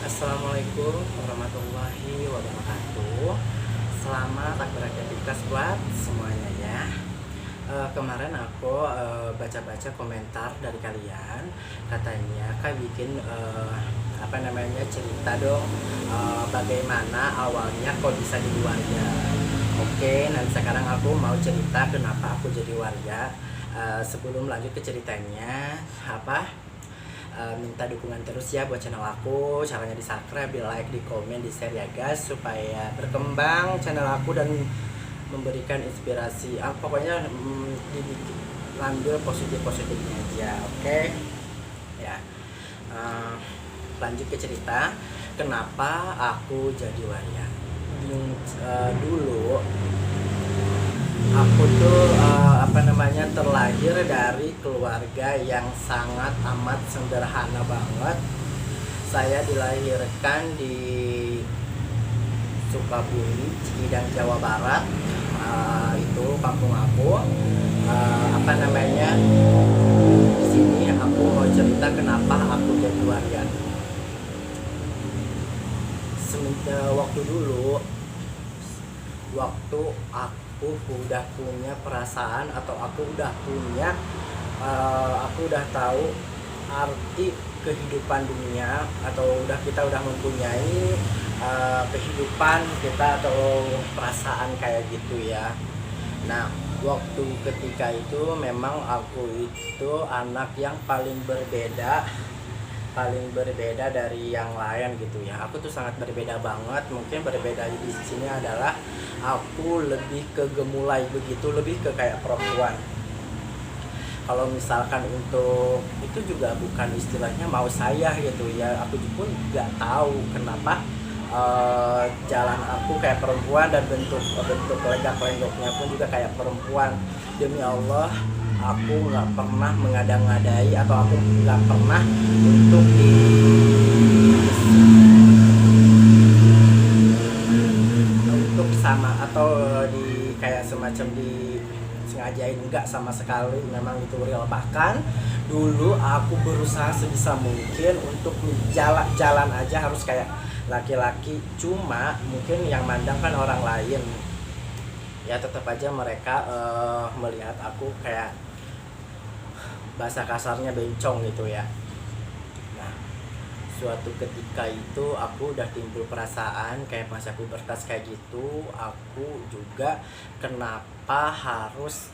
Assalamualaikum warahmatullahi wabarakatuh. Selamat beraktivitas buat semuanya ya. Kemarin aku baca-baca komentar dari kalian, katanya kak bikin cerita dong, bagaimana awalnya kok bisa jadi warga. Oke, nanti sekarang aku mau cerita kenapa aku jadi warga. Sebelum lanjut ke ceritanya, minta dukungan terus ya buat channel aku. Caranya di subscribe, di like, di komen, di share ya guys, supaya berkembang channel aku dan memberikan inspirasi. Pokoknya ambil positifnya aja. Oke ya. Lanjut ke cerita kenapa aku jadi waria. Dulu aku tuh terlahir dari keluarga yang sangat amat sederhana banget. Saya dilahirkan di Sukabumi, Cikidang, Jawa Barat. Itu kampung aku. Di sini aku mau cerita kenapa aku jadi warga. Waktu dulu, waktu aku udah punya perasaan atau aku udah tahu arti kehidupan dunia, atau kita udah mempunyai kehidupan kita atau perasaan kayak gitu ya. Nah, waktu ketika itu memang aku itu anak yang paling berbeda dari yang lain gitu ya. Aku tuh sangat berbeda banget. Mungkin berbeda di sini adalah aku lebih ke gemulai begitu, lebih ke kayak perempuan. Kalau misalkan untuk itu juga bukan istilahnya mau saya gitu ya. Aku pun nggak tahu kenapa jalan aku kayak perempuan dan bentuk lenggak-lenggoknya pun juga kayak perempuan. Demi Allah, aku nggak pernah mengada-ngadai atau aku nggak pernah untuk sama atau di kayak semacam di sengajain, enggak sama sekali. Memang itu real. Bahkan dulu aku berusaha sebisa mungkin untuk jalan aja harus kayak laki-laki, cuma mungkin yang mandang kan orang lain ya. Tetap aja mereka melihat aku kayak bahasa kasarnya bencong gitu ya. Nah, suatu ketika itu aku udah timbul perasaan kayak masa pubertas kayak gitu. Aku juga kenapa harus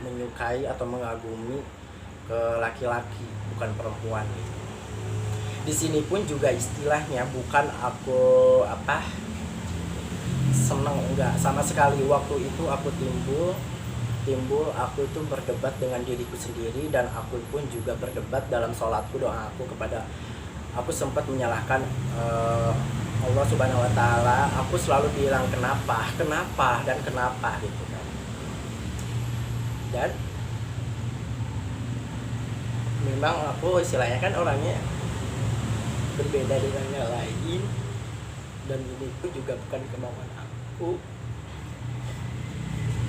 menyukai atau mengagumi ke laki-laki, bukan perempuan gitu. Di sini pun juga istilahnya bukan aku seneng, enggak sama sekali. Waktu itu aku timbul aku itu berdebat dengan diriku sendiri, dan aku pun juga berdebat dalam sholatku, doa aku kepada, aku sempat menyalahkan Allah Subhanahu Wa Taala. Aku selalu bilang kenapa gitu kan. Dan memang aku istilahnya kan orangnya berbeda dengan yang lain, dan ini pun juga bukan kemauan aku.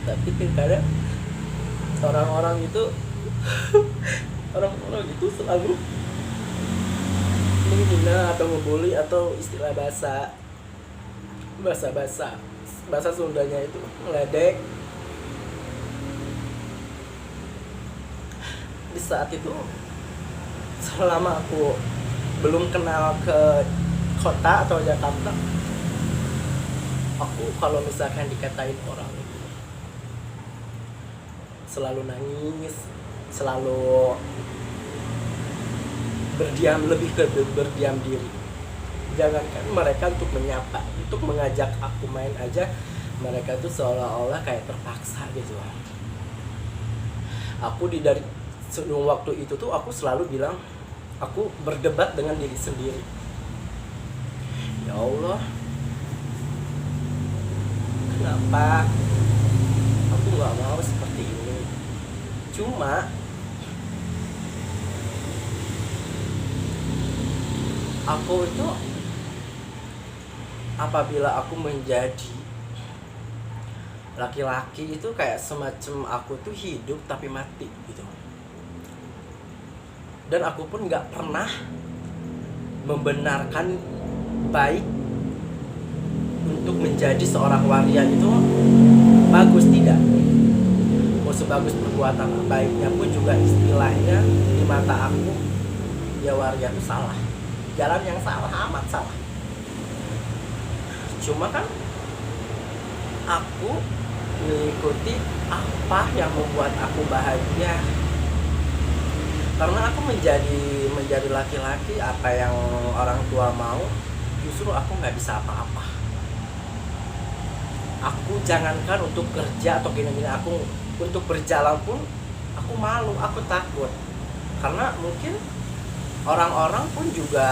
Tapi terkadang orang-orang itu selalu menghina atau membuli, atau istilah bahasa Sundanya itu meledek. Di saat itu, selama aku belum kenal ke kota atau Jakarta, aku kalau misalkan dikatain orang itu selalu nangis, selalu lebih ke berdiam diri. Jangankan mereka untuk menyapa, untuk mengajak aku main aja, mereka tuh seolah-olah kayak terpaksa gitu. Aku dari sebelum waktu itu tuh aku selalu bilang, aku berdebat dengan diri sendiri. Ya Allah, kenapa aku nggak mau seperti ini? Cuma aku itu, apabila aku menjadi laki-laki itu kayak semacam aku tuh hidup tapi mati gitu. Dan aku pun nggak pernah membenarkan baik untuk menjadi seorang waria itu bagus tidak. Mau sebagus perbuatan baiknya pun juga istilahnya di mata aku ya waria itu salah, jalan yang salah, amat salah. Cuma kan aku mengikuti apa yang membuat aku bahagia, karena aku menjadi laki-laki apa yang orang tua mau, justru aku nggak bisa apa-apa. Aku jangankan untuk kerja atau gini-gini, aku untuk berjalan pun aku malu, aku takut, karena mungkin orang-orang pun juga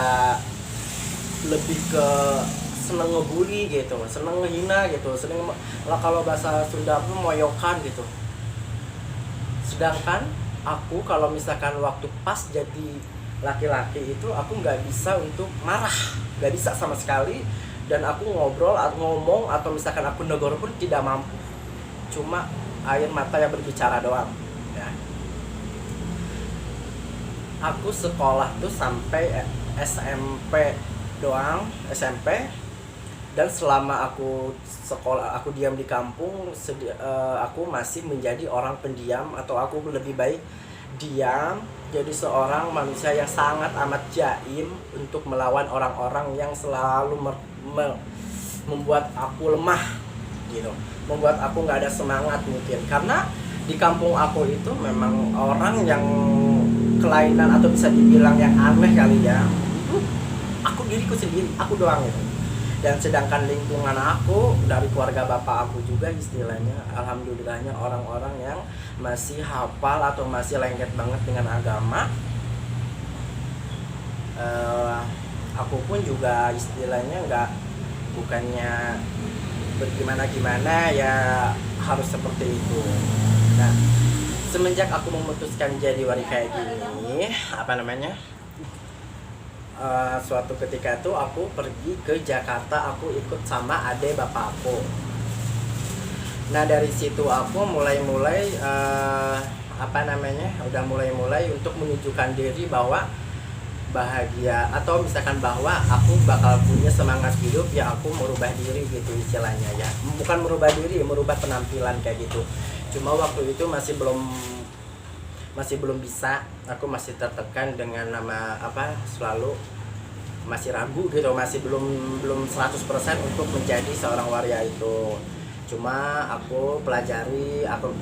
lebih ke seneng ngebully gitu, seneng ngehina gitu, seneng lah kalau bahasa Sunda pun moyokan gitu. Sedangkan aku kalau misalkan waktu pas jadi laki-laki itu aku nggak bisa untuk marah, nggak bisa sama sekali, dan aku ngobrol atau ngomong atau misalkan aku negor pun tidak mampu, cuma air mata yang berbicara doang ya. Aku sekolah tuh sampai SMP doang, SMP. Dan selama aku sekolah, aku diam di kampung, aku masih menjadi orang pendiam, atau aku lebih baik diam, jadi seorang manusia yang sangat amat jaim untuk melawan orang-orang yang selalu membuat aku lemah gitu, membuat aku nggak ada semangat mungkin. Karena di kampung aku itu memang orang yang kelainan atau bisa dibilang yang aneh kali ya, itu aku diriku sendiri, aku doang gitu. Dan sedangkan lingkungan aku dari keluarga bapak aku juga istilahnya alhamdulillahnya orang-orang yang masih hafal atau masih lengket banget dengan agama. Aku pun juga istilahnya bukannya bergimana-gimana ya, harus seperti itu. Nah, semenjak aku memutuskan jadi wari kayak gini, suatu ketika tuh aku pergi ke Jakarta, aku ikut sama ade bapak aku. Nah dari situ aku mulai udah mulai untuk menunjukkan diri bahwa bahagia, atau misalkan bahwa aku bakal punya semangat hidup ya, aku merubah diri gitu istilahnya ya. Bukan merubah diri, merubah penampilan kayak gitu. Cuma waktu itu masih belum bisa, aku masih tertekan dengan nama selalu masih ragu gitu, masih belum 100% untuk menjadi seorang waria itu. Cuma aku pelajari, aku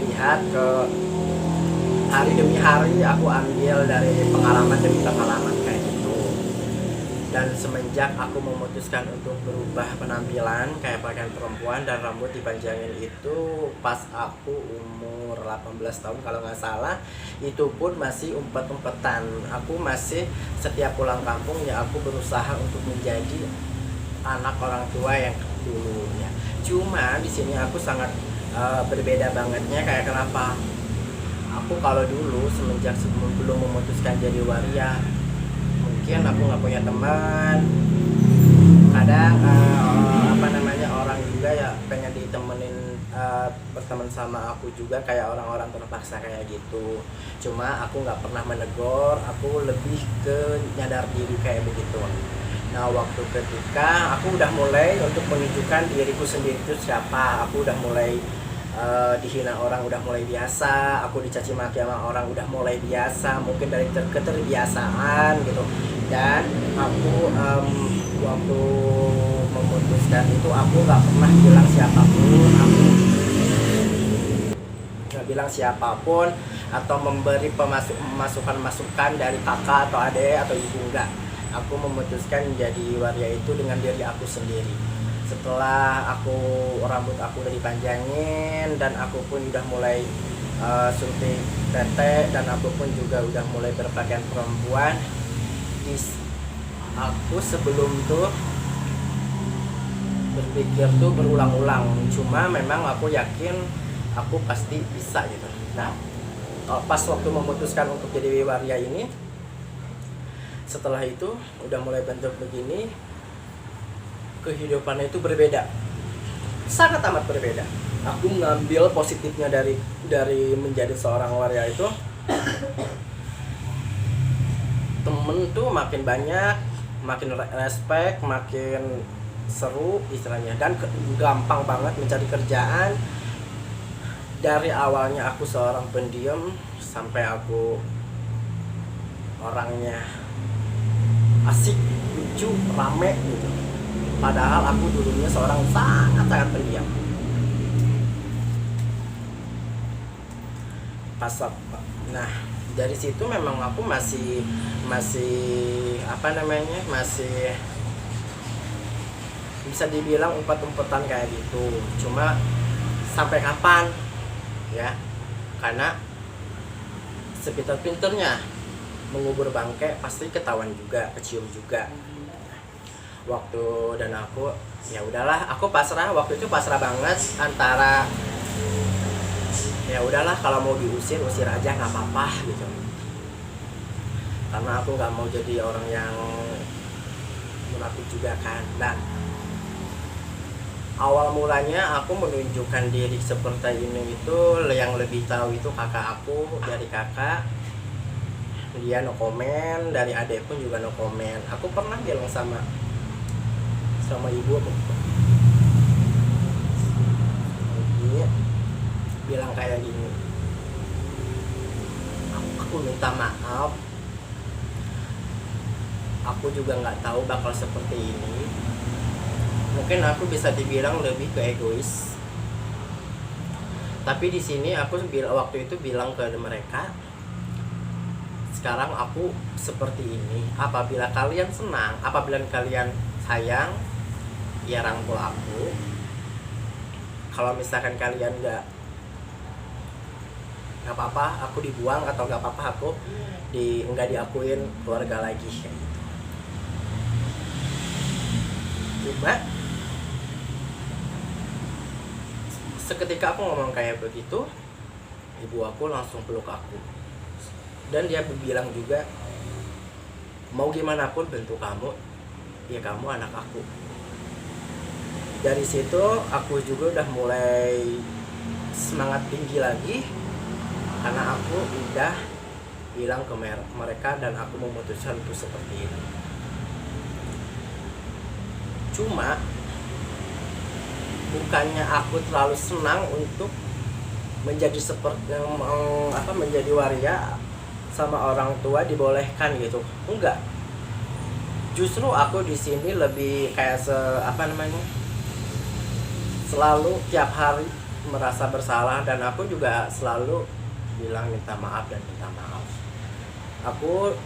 lihat ke hari demi hari, aku ambil dari pengalaman demi pengalaman kayak gitu. Dan semenjak aku memutuskan untuk berubah penampilan kayak pakaian perempuan dan rambut dipanjangin itu pas aku umur 18 tahun kalau nggak salah, itu pun masih umpet-umpetan. Aku masih setiap pulang kampung ya aku berusaha untuk menjadi anak orang tua yang dulunya. Cuma di sini aku sangat berbeda bangetnya. Kayak kenapa? Aku kalau dulu semenjak sebelum memutuskan jadi waria, mungkin aku nggak punya teman. Kadang orang juga ya pengen ditemenin, berteman sama aku juga, kayak orang-orang terpaksa kayak gitu. Cuma aku nggak pernah menegur, aku lebih ke nyadar diri kayak begitu. Nah waktu ketika aku udah mulai untuk menunjukkan diriku sendiri itu siapa, aku udah mulai dihina orang udah mulai biasa, aku dicaci maki sama orang udah mulai biasa, mungkin dari keterbiasaan gitu. Dan aku waktu memutuskan itu aku nggak pernah bilang siapapun, aku nggak bilang siapapun atau memberi masukan dari kakak atau adik atau ibu, enggak. Aku memutuskan menjadi waria itu dengan diri aku sendiri. Setelah rambut aku udah dipanjangin dan aku pun udah mulai suntik tete, dan aku pun juga udah mulai berpakaian perempuan. Aku sebelum tuh berpikir tuh berulang-ulang, cuma memang aku yakin aku pasti bisa gitu. Nah pas waktu memutuskan untuk jadi waria ini, setelah itu udah mulai bentuk begini, kehidupannya itu berbeda, sangat amat berbeda. Aku ngambil positifnya dari menjadi seorang waria itu. temen tuh makin banyak, makin respect, makin seru istilahnya, dan gampang banget mencari kerjaan. Dari awalnya aku seorang pendiam sampai aku orangnya asik, lucu, rame gitu. Padahal aku dulunya seorang sangat pendiam. Nah, dari situ memang aku masih apa namanya, masih bisa dibilang umpet-umpetan kayak gitu. Cuma sampai kapan ya, karena sepinter-pinternya mengubur bangke pasti ketahuan juga, kecium juga waktu. Dan aku ya udahlah, aku pasrah waktu itu, pasrah banget antara ya udahlah, kalau mau diusir usir aja, nggak apa-apa gitu, karena aku nggak mau jadi orang yang munafik juga kan. Dan awal mulanya aku menunjukkan diri seperti ini itu, yang lebih tahu itu kakak aku. Dari kakak dia no komen, dari adik pun juga no komen. Aku pernah bilang sama ibu aku, bilang kayak gini, aku minta maaf, aku juga nggak tahu bakal seperti ini. Mungkin aku bisa dibilang lebih ke egois, tapi di sini aku waktu itu bilang ke mereka, sekarang aku seperti ini. Apabila kalian senang, apabila kalian sayang, ya rangkul aku. Kalau misalkan kalian nggak apa-apa aku dibuang, atau nggak apa-apa aku nggak diakuin keluarga lagi kayak gitu. Cuma seketika aku ngomong kayak begitu, ibu aku langsung peluk aku, dan dia bilang juga, mau gimana pun bentuk kamu, ya kamu anak aku. Dari situ aku juga udah mulai semangat tinggi lagi, karena aku udah bilang ke mereka, dan aku memutuskan untuk seperti ini. Cuma bukannya aku terlalu senang untuk menjadi seperti menjadi waria sama orang tua, dibolehkan gitu, enggak. Justru aku di sini lebih kayak selalu tiap hari merasa bersalah, dan aku juga selalu bilang minta maaf dan minta maaf. Aku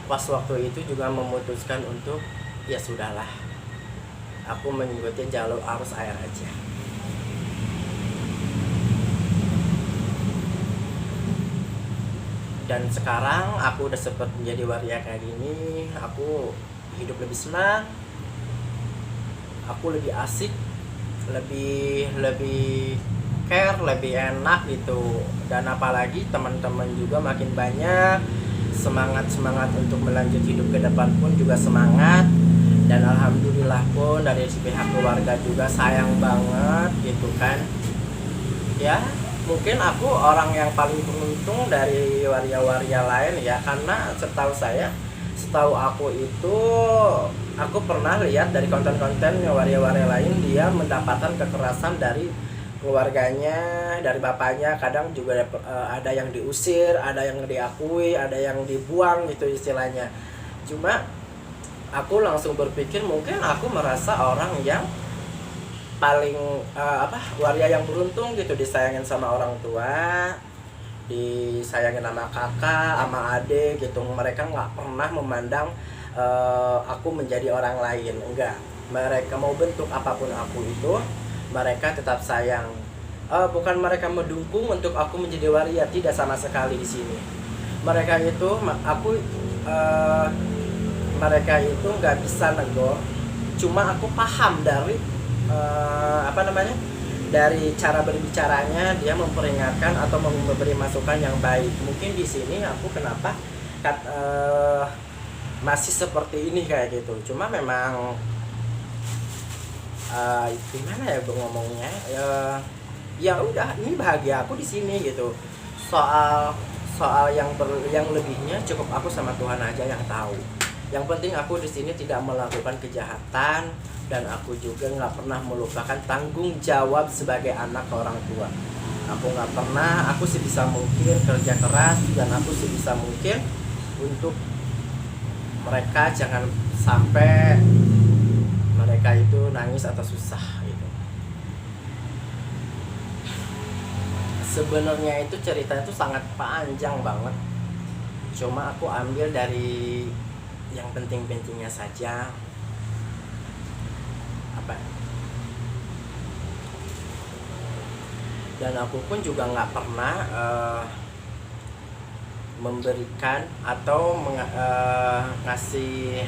pas waktu itu juga memutuskan untuk ya sudahlah, aku mengikuti jalur arus air aja. Dan sekarang aku udah sempat menjadi waria kayak gini, aku hidup lebih senang, aku lebih asik, lebih care, lebih enak gitu. Dan apalagi teman-teman juga makin banyak, semangat untuk melanjut hidup ke depan pun juga semangat. Dan alhamdulillah pun dari pihak keluarga juga sayang banget gitu kan. Ya mungkin aku orang yang paling beruntung dari waria-waria lain ya, karena setahu aku itu, aku pernah lihat dari konten-konten waria-waria lain, dia mendapatkan kekerasan dari keluarganya, dari bapaknya. Kadang juga ada yang diusir, ada yang diakui, ada yang dibuang gitu istilahnya. Cuma aku langsung berpikir, mungkin aku merasa orang yang paling waria yang beruntung gitu, disayangin sama orang tua, disayangin sama kakak, sama adik gitu. Mereka nggak pernah memandang aku menjadi orang lain, enggak. Mereka mau bentuk apapun aku itu, mereka tetap sayang. Bukan mereka mendukung untuk aku menjadi waria, tidak sama sekali di sini. Mereka itu mereka itu nggak bisa nego. Cuma aku paham dari dari cara berbicaranya, dia memperingatkan atau memberi masukan yang baik. Mungkin di sini aku kenapa masih seperti ini kayak gitu. Cuma memang gimana ya ngomongnya, ya udah, ini bahagia aku di sini gitu. soal yang lebihnya cukup aku sama Tuhan aja yang tahu. Yang penting aku di sini tidak melakukan kejahatan, dan aku juga nggak pernah melupakan tanggung jawab sebagai anak ke orang tua. Aku nggak pernah, aku sebisa mungkin kerja keras, dan aku sebisa mungkin untuk mereka jangan sampai mereka itu nangis atau susah gitu. Sebenarnya itu cerita itu sangat panjang banget, cuma aku ambil dari yang penting-pentingnya saja. Dan aku pun juga nggak pernah memberikan atau ngasih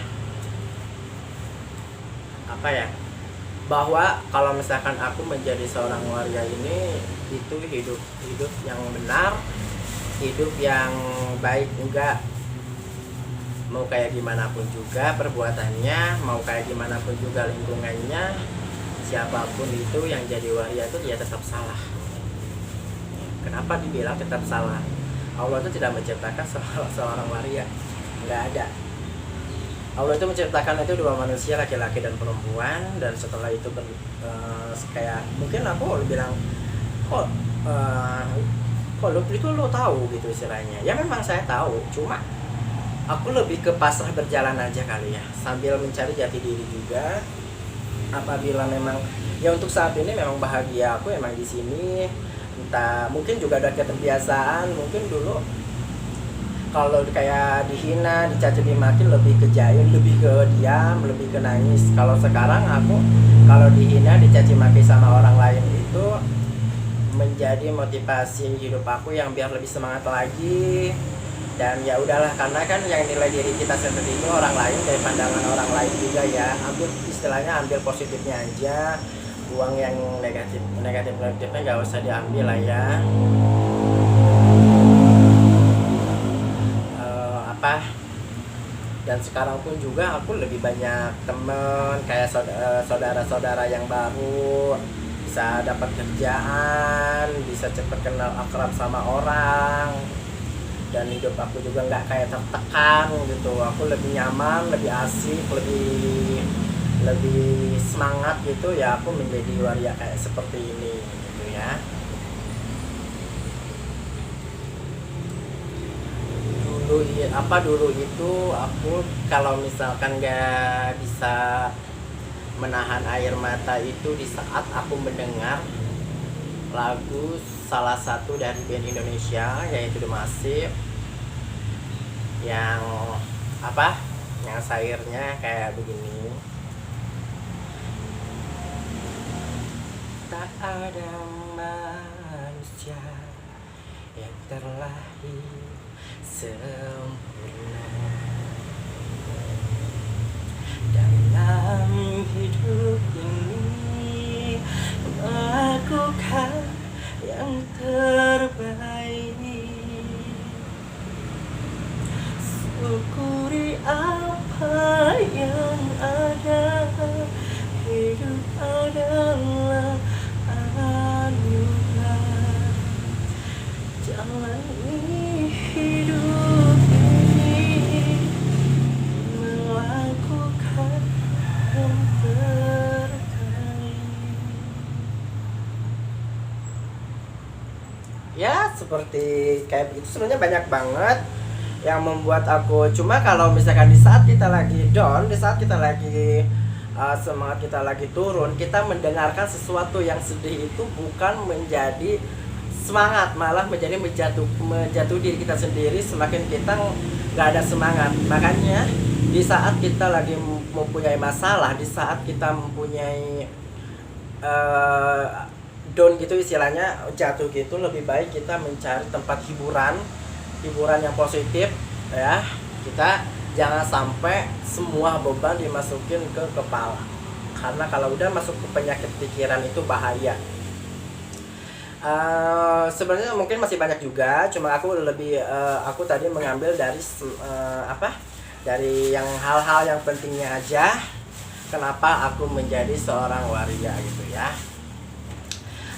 bahwa kalau misalkan aku menjadi seorang waria ini itu hidup yang benar, hidup yang baik. Enggak, mau kayak gimana pun juga perbuatannya, mau kayak gimana pun juga lingkungannya, siapapun itu yang jadi waria itu dia tetap salah. Kenapa dibilang tetap salah? Allah itu tidak menciptakan seorang waria, nggak ada. Allah itu menciptakan itu dua manusia, laki-laki dan perempuan, dan setelah itu kayak mungkin aku bilang kok lo tahu gitu istilahnya. Ya memang saya tahu, cuma aku lebih ke pasrah berjalan aja kali ya, sambil mencari jati diri juga. Apabila memang ya untuk saat ini memang bahagia aku emang di sini, entah mungkin juga ada keterbiasaan. Mungkin dulu kalau kayak dihina, dicaci dimaki lebih ke jahil, lebih ke diam, lebih ke nangis. Kalau sekarang aku kalau dihina, dicaci maki sama orang lain itu menjadi motivasi hidup aku yang biar lebih semangat lagi. Dan ya udahlah, karena kan yang nilai diri kita sendiri itu orang lain, dari pandangan orang lain juga ya. Ambil positifnya aja, buang yang negatifnya nggak usah diambil lah ya. Dan sekarang pun juga aku lebih banyak temen, kayak saudara-saudara yang baru, bisa dapat kerjaan, bisa cepet kenal akrab sama orang, dan hidup aku juga nggak kayak tertekan gitu. Aku lebih nyaman, lebih asik, lebih semangat gitu ya. Aku menjadi waria kayak seperti ini gitu ya. Dulu itu aku kalau misalkan nggak bisa menahan air mata itu di saat aku mendengar lagu salah satu dari band Indonesia, yaitu The Massive, yang yang sairnya kayak begini. Tak ada manusia yang terlahir sempurna dalam hidup ini, melakukan yang terbaik. Syukuri apa yang ada, hidup adalah anugerah. Jalani hidup ini, melakukan yang terbaik. Ya seperti kayak itu, sebenarnya banyak banget yang membuat aku. Cuma kalau misalkan di saat kita lagi down, di saat kita lagi semangat kita lagi turun, kita mendengarkan sesuatu yang sedih itu bukan menjadi semangat, malah menjadi menjatuh diri kita sendiri. Semakin kita nggak ada semangat. Makanya di saat kita lagi mempunyai masalah, di saat kita mempunyai down gitu istilahnya, jatuh gitu, lebih baik kita mencari tempat hiburan yang positif ya. Kita jangan sampai semua beban dimasukin ke kepala, karena kalau udah masuk ke penyakit pikiran itu bahaya. Sebenarnya mungkin masih banyak juga, cuma aku tadi mengambil dari dari yang hal-hal yang pentingnya aja. Kenapa aku menjadi seorang waria gitu ya.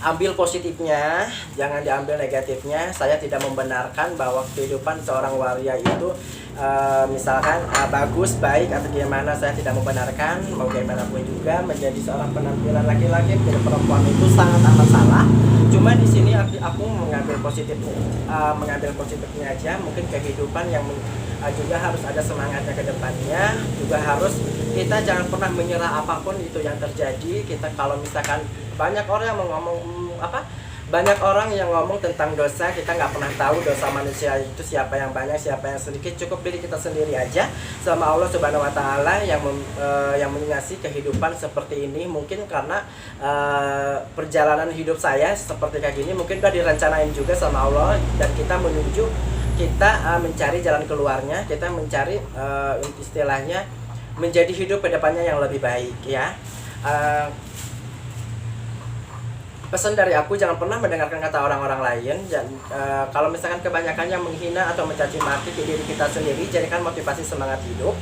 ambil positifnya, jangan diambil negatifnya. Saya tidak membenarkan bahwa kehidupan seorang waria itu misalkan bagus, baik atau gimana. Saya tidak membenarkan. Mau gimana pun juga menjadi seorang penampilan laki-laki, menjadi perempuan itu sangat amat salah. Cuma di sini aku mengambil positifnya aja. Mungkin kehidupan yang juga harus ada semangatnya ke depannya. Juga harus kita jangan pernah menyerah apapun itu yang terjadi. Kita kalau misalkan banyak orang yang banyak orang yang ngomong tentang dosa, kita nggak pernah tahu dosa manusia itu siapa yang banyak, siapa yang sedikit. Cukup diri kita sendiri aja sama Allah Subhanahu Wa Taala yang mengasih kehidupan seperti ini. Mungkin karena perjalanan hidup saya seperti kayak gini, mungkin udah direncanain juga sama Allah, dan kita mencari jalan keluarnya, kita mencari istilahnya menjadi hidup ke depannya yang lebih baik ya. Pesan dari aku, jangan pernah mendengarkan kata orang-orang lain. Dan kalau misalkan kebanyakannya menghina atau mencaci maki diri kita sendiri, jadikan motivasi semangat hidup.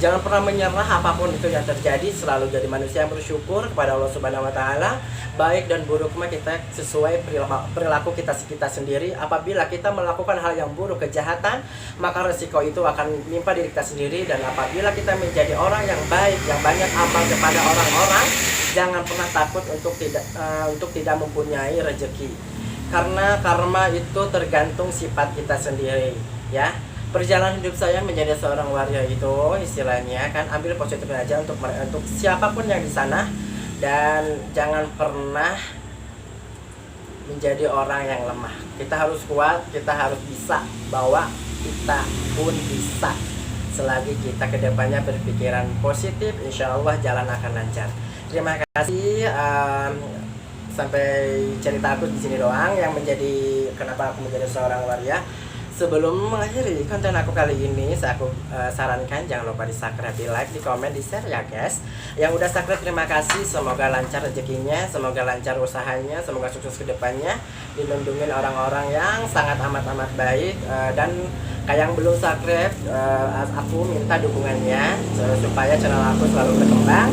Jangan pernah menyerah apapun itu yang terjadi. Selalu jadi manusia yang bersyukur kepada Allah Subhanahu Wa Taala. Baik dan buruk mah kita sesuai perilaku kita sendiri. Apabila kita melakukan hal yang buruk, kejahatan, maka resiko itu akan menimpa diri kita sendiri. Dan apabila kita menjadi orang yang baik, yang banyak amal kepada orang-orang, jangan pernah takut untuk tidak mempunyai rezeki, karena karma itu tergantung sifat kita sendiri ya. Perjalanan hidup saya menjadi seorang waria itu istilahnya kan, ambil positifnya aja untuk siapapun yang di sana, dan jangan pernah menjadi orang yang lemah. Kita harus kuat, kita harus bisa, bahwa kita pun bisa. Selagi kita kedepannya berpikiran positif, insya Allah jalan akan lancar. Terima kasih. Sampai cerita aku di sini doang yang menjadi kenapa aku menjadi seorang waria. Sebelum mengakhiri konten aku kali ini, aku sarankan jangan lupa di subscribe, di like, di komen, di share ya guys. Yang udah subscribe terima kasih. Semoga lancar rezekinya, semoga lancar usahanya, semoga sukses ke depannya, dilindungin orang-orang yang sangat amat baik. Dan kayak yang belum subscribe, aku minta dukungannya supaya channel aku selalu berkembang.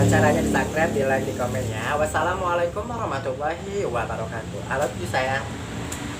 Caranya di subscribe, di like, di komen ya. Wassalamualaikum warahmatullahi wabarakatuh. I love you sayang.